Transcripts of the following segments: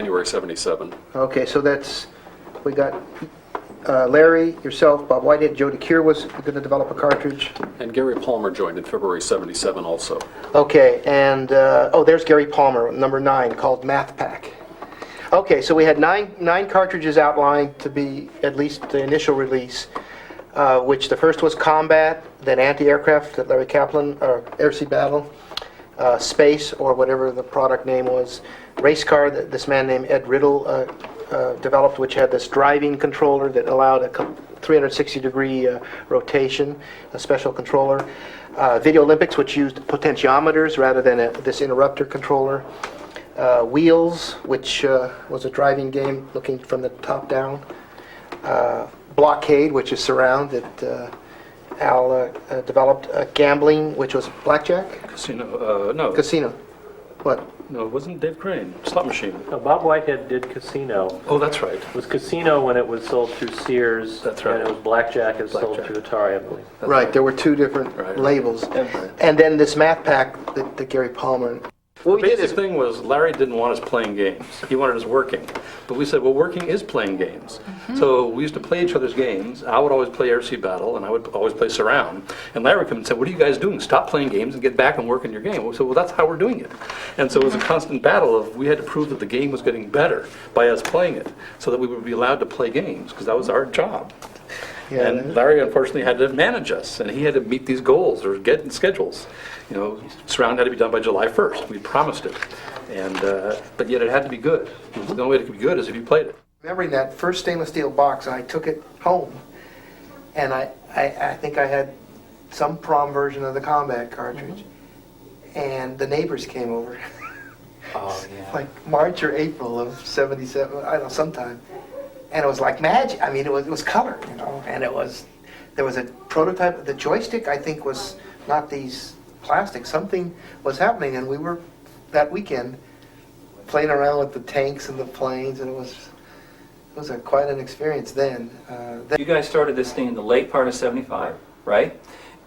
January 77. Okay, so we got Larry, yourself, Bob Whitehead, Joe DeCure was going to develop a cartridge. And Gary Palmer joined in February 77 also. Okay, and, there's Gary Palmer, number 9, called Math Pack. Okay, so we had nine cartridges outlined to be at least the initial release, which the first was Combat, then Anti-Aircraft, that Larry Kaplan, Air Sea Battle, Space, or whatever the product name was, Race Car, that this man named Ed Riddle developed, which had this driving controller that allowed a 360-degree rotation, a special controller. Video Olympics, which used potentiometers rather than this interrupter controller. Wheels, which was a driving game looking from the top down. Blockade, which is surround, that Al developed. Gambling, which was blackjack. Casino, no. Casino. What? No, it wasn't Dave Crane. Slot machine. No, Bob Whitehead did Casino. Oh, that's right. It was Casino when it was sold through Sears. That's right. And it was Blackjack as sold Blackjack. through Atari, I believe. That's Right, there were two different Right. labels. Right. And then this Math Pack that Gary Palmer. What The we did basic is, thing was Larry didn't want us playing games. He wanted us working. But we said, well, working is playing games. So we used to play each other's games. I would always play Air Sea Battle, and I would always play Surround. And Larry would come and say, what are you guys doing? Stop playing games and get back and work in your game. We said, well, that's how we're doing it. And so it was a constant battle of we had to prove that the game was getting better by us playing it so that we would be allowed to play games, because that was our job. yeah, And Larry, unfortunately, had to manage us, and he had to meet these goals or get in schedules. You know, Surround had to be done by July 1st. We promised it. And but yet it had to be good. The only way it could be good is if you played it. remembering that first stainless steel box, I took it home, and I think I had some prom version of the Combat cartridge, and the neighbors came over. Oh, yeah. Like March or April of 77, I don't know, sometime. And it was like magic. I mean, it was color, you know, and there was a prototype. The joystick, I think, was not these plastic. Something was happening, and we were, that weekend, playing around with the tanks and the planes, and it was quite an experience then. You guys started this thing in the late part of 75, right?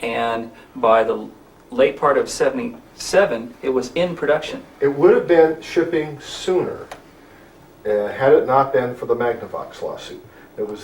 And by the late part of 77, it was in production. It would have been shipping sooner had it not been for the Magnavox lawsuit.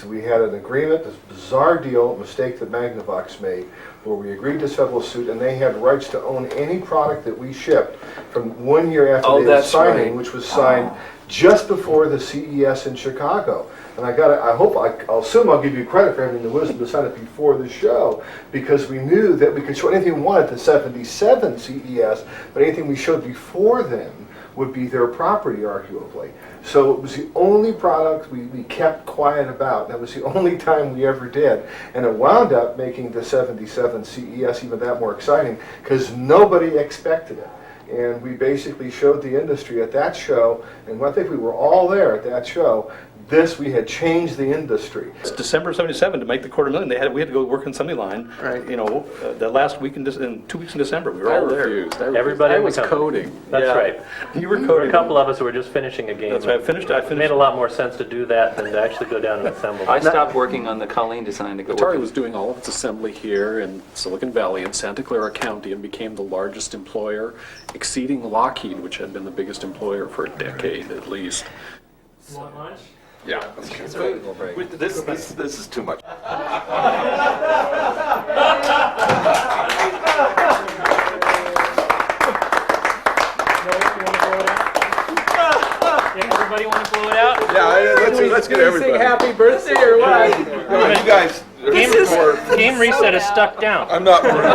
We had an agreement, this bizarre deal, mistake that Magnavox made, where we agreed to settle a suit, and they had rights to own any product that we shipped from 1 year after they were signing, right. which was signed just before the CES in Chicago. And I'll assume I'll give you credit for having the wisdom to sign it before the show, because we knew that we could show anything we wanted at the 77 CES, but anything we showed before then would be their property, arguably. So it was the only product we kept quiet about. That was the only time we ever did. And it wound up making the 77 CES even that more exciting, because nobody expected it. And we basically showed the industry at that show, and I think we were all there at that show, we had changed the industry. It's December 77 to make the $250,000. We had to go work in assembly line. Right. You know, the last week in 2 weeks in December, we were all there. Everybody I in the was company. coding. That's Yeah. right. You were There were coding. a couple of us who were just finishing a game. That's right. I finished. It made a lot more sense to do that than to actually go down and assemble. I stopped working on the Colleen design to go Atari work. was doing all of its assembly here in Silicon Valley in Santa Clara County and became the largest employer, exceeding Lockheed, which had been the biggest employer for a decade at least. Want lunch? Yeah. This is too much. Everybody want to blow it out? Yeah, let's get everybody. Happy birthday or what? No, you guys. Game reset is stuck down. I'm not worried.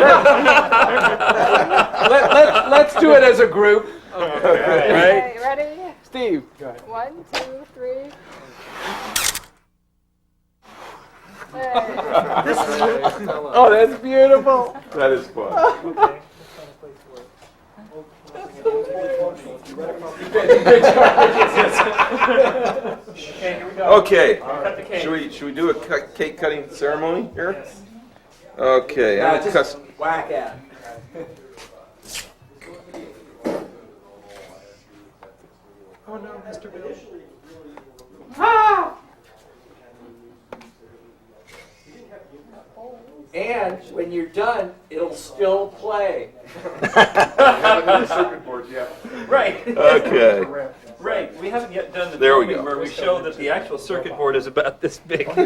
Let's do it as a group. Right? Okay, ready? Steve. 1, 2, 3. Hey. Oh, that's beautiful. That is fun. Okay. Should we do a cake cutting ceremony here? Okay. I'm gonna cuss- Whack at. Oh no, Mr. Bill. And when you're done, it'll still play. Haven't got a circuit board yet. Right. Okay. Right. We We haven't yet done the There we drawing go. where we show that the actual circuit board is about this big. And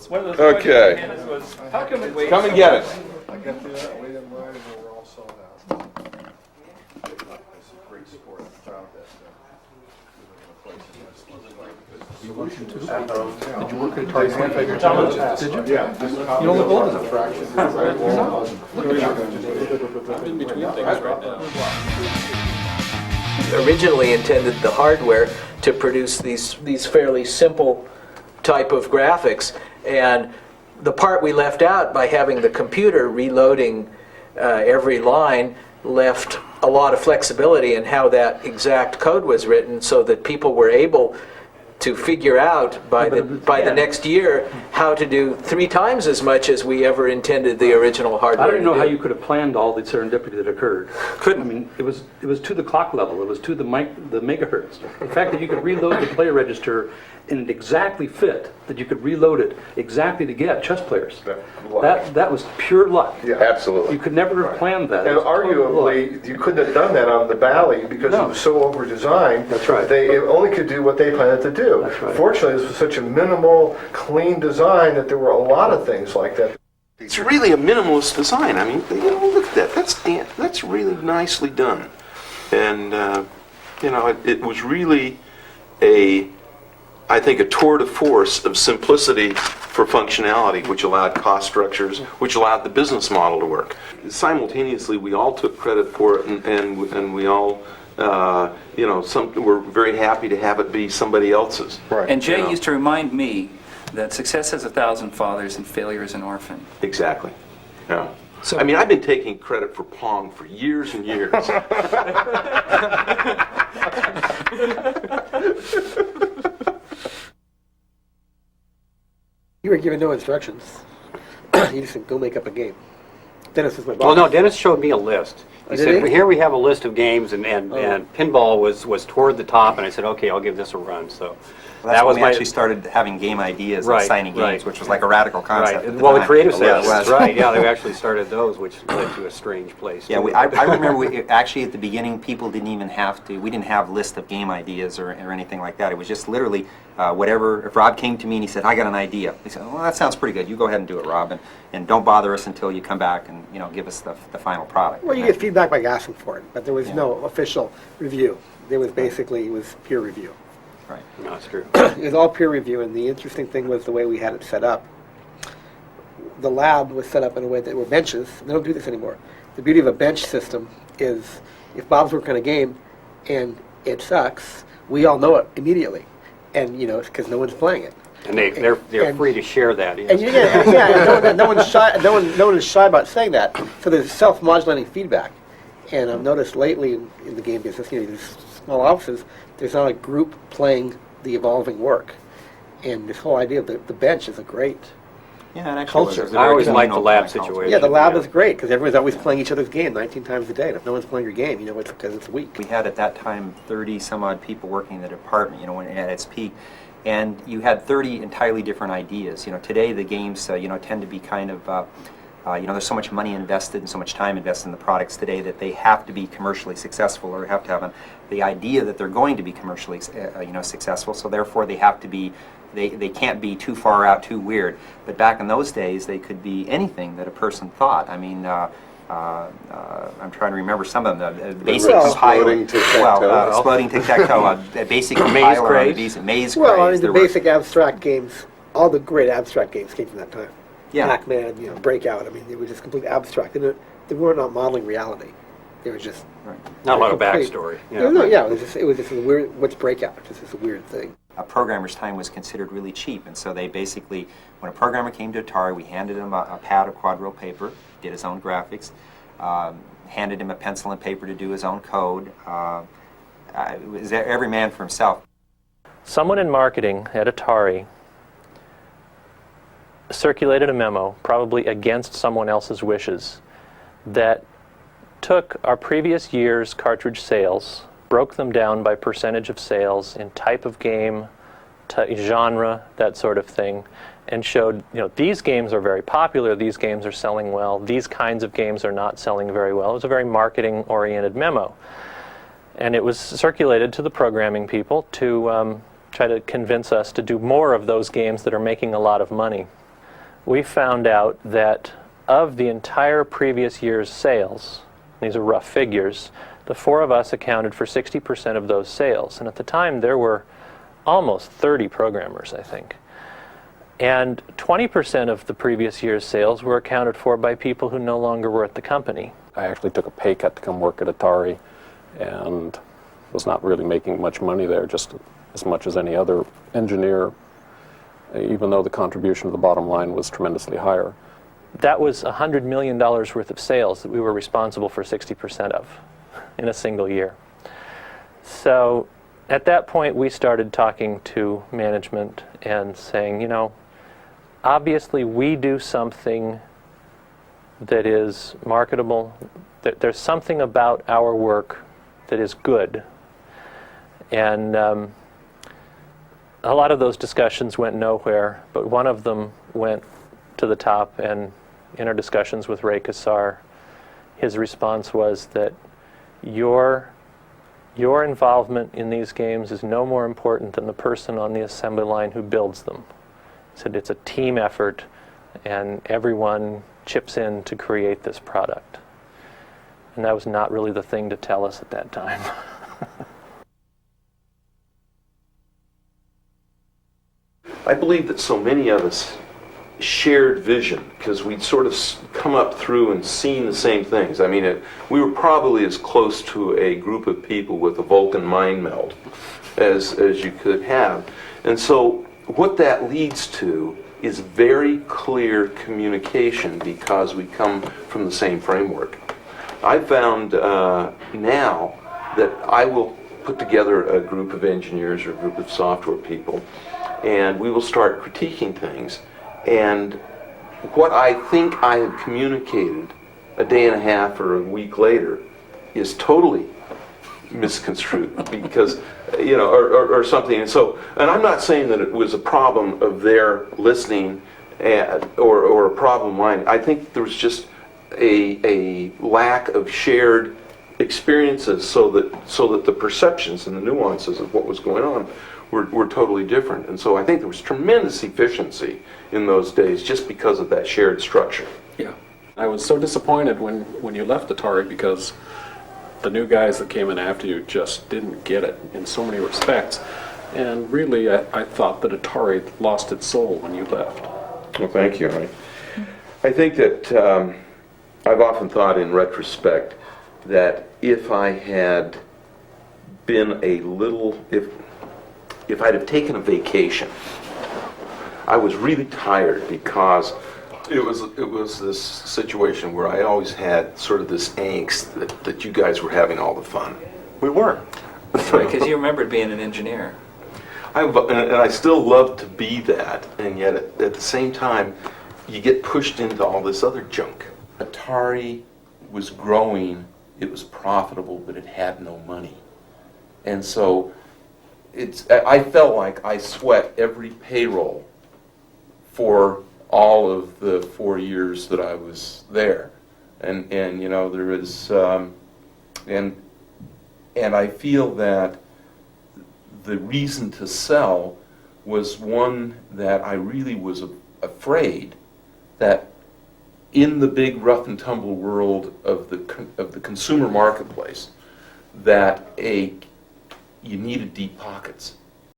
one of those Okay. questions was, how come it weighs Come so and get much? it. I got through that, waited in line, and we're all sold out. It's a great sport. I'm proud of that stuff. Did you work at Atari 25 years ago? Did you? Yeah. You don't look old enough. Fraction. I'm in between things right now. Originally intended the hardware to produce these fairly simple type of graphics, and the part we left out by having the computer reloading every line left a lot of flexibility in how that exact code was written, so that people were able to figure out by the next year how to do 3 times as much as we ever intended the original hardware I don't know to how do. you could have planned all the serendipity that occurred. Couldn't. I mean, it was to the clock level. It was to the megahertz. The fact that you could reload the player register and it exactly fit, that you could reload it exactly to get chess players. That was pure luck. Yeah. Absolutely. You could never have planned that. And It was total luck. arguably, you couldn't have done that on the Bally because No. it was so over-designed. That's right. They only could do what they planned to do. That's right. Fortunately, this was such a minimal, clean design that there were a lot of things like that. It's really a minimalist design. I mean, look at that. That's really nicely done. And, it was really I think, a tour de force of simplicity for functionality, which allowed cost structures, which allowed the business model to work. Simultaneously, we all took credit for it, and we all, we're very happy to have it be somebody else's. Right. And Jay used to remind me that success has 1,000 fathers and failure is an orphan. Exactly. Yeah. I mean, I've been taking credit for Pong for years and years. You were given no instructions. You just said, go make up a game. Dennis was my boss. Well, no, Dennis showed me a list. He Did said, he? here we have a list of games, and pinball was toward the top, and I said, okay, I'll give this a run. So That's when we actually started having game ideas and Right, signing games, right. which was like a radical concept. Right. at the Well, the time. creative Yeah, side, it was. right, yeah, they actually started those, which led to a strange place. Yeah, too. I remember actually at the beginning, people didn't even we didn't have list of game ideas or anything like that. It was just literally whatever, if Rob came to me and he said, I got an idea. He said, well, that sounds pretty good. You go ahead and do it, Rob, and don't bother us until you come back and, give us the final product. Well, you get feedback by asking for it, but there was no official review. There was basically, it was peer review. Right. No, that's true. It was all peer review, and the interesting thing was the way we had it set up. The lab was set up in a way that there were benches. They don't do this anymore. The beauty of a bench system is if Bob's working on a game and it sucks, we all know it immediately, and because no one's playing it. And they're and- free to share that. Yes. And no one's shy. No one is shy about saying that. So there's self-modulating feedback, and I've noticed lately in the game business, these small offices, there's not a group playing the evolving work, and this whole idea of the bench is a great. Yeah, and actually culture. it was a I very always liked the communal lab kind of culture. situation. Yeah, the lab is great because everyone's always playing each other's game 19 times a day. And if no one's playing your game, it's because it's weak. We had at that time 30 some odd people working in the department, when at its peak, and you had 30 entirely different ideas. Today the games, tend to be kind of, there's so much money invested and so much time invested in the products today that they have to be commercially successful, or have to have the idea that they're going to be commercially, successful. So therefore they have to be. They can't be too far out, too weird. But back in those days, they could be anything that a person thought. I mean, I'm trying to remember some of them. The basic Exploding tic-tac-toe. exploding tic-tac-toe. Basic Maze compiler on the craze. maze Well, craze. the There were- basic abstract games, all the great abstract games came from that time. Yeah. Pac-Man, Breakout. I mean, they were just completely abstract. They were not modeling reality. They were just Not a lot of complete- backstory. It was just a weird. What's Breakout? Just this weird thing. A programmer's time was considered really cheap, and so they basically, when a programmer came to Atari, we handed him a pad of quadrille paper, did his own graphics, handed him a pencil and paper to do his own code. It was every man for himself. Someone in marketing at Atari circulated a memo, probably against someone else's wishes, that took our previous year's cartridge sales, broke them down by percentage of sales in type of game, genre, that sort of thing, and showed, these games are very popular, these games are selling well, these kinds of games are not selling very well. It was a very marketing-oriented memo. And it was circulated to the programming people to try to convince us to do more of those games that are making a lot of money. We found out that of the entire previous year's sales, these are rough figures, the four of us accounted for 60% of those sales. And at the time, there were almost 30 programmers, I think. And 20% of the previous year's sales were accounted for by people who no longer were at the company. I actually took a pay cut to come work at Atari and was not really making much money there, just as much as any other engineer, even though the contribution to the bottom line was tremendously higher. That was $100 million worth of sales that we were responsible for 60% of in a single year. So at that point, we started talking to management and saying, you know, obviously we do something that is marketable. There's something about our work that is good. And a lot of those discussions went nowhere, but one of them went to the top, and in our discussions with Ray Kassar, his response was that your involvement in these games is no more important than the person on the assembly line who builds them. He said it's a team effort, and everyone chips in to create this product. And that was not really the thing to tell us at that time. I believe that so many of us shared vision because we'd sort of come up through and seen the same things. I mean, we were probably as close to a group of people with a Vulcan mind meld as you could have. And so what that leads to is very clear communication because we come from the same framework. I found now that I will put together a group of engineers or a group of software people, and we will start critiquing things. And what I think I have communicated a day and a half or a week later is totally misconstrued because, you know, or something. And so, and I'm not saying that it was a problem of their listening or a problem of mine. I think there was just a lack of shared experiences so that the perceptions and the nuances of what was going on were totally different. And so I think there was tremendous efficiency in those days just because of that shared structure. Yeah. I was so disappointed when you left Atari because the new guys that came in after you just didn't get it in so many respects. And really, I thought that Atari lost its soul when you left. Well, thank you. I think that I've often thought in retrospect that if I had been a little, if I'd have taken a vacation, I was really tired because it was this situation where I always had sort of this angst that you guys were having all the fun. We weren't. Because you remembered being an engineer. And I still love to be that, and yet at the same time, you get pushed into all this other junk. Atari was growing, it was profitable, but it had no money. And so I felt like I sweat every payroll for all of the 4 years that I was there. And you know, there is, and I feel that the reason to sell was one that I really was afraid that in the big rough and tumble world of the consumer marketplace, that you needed deep pockets.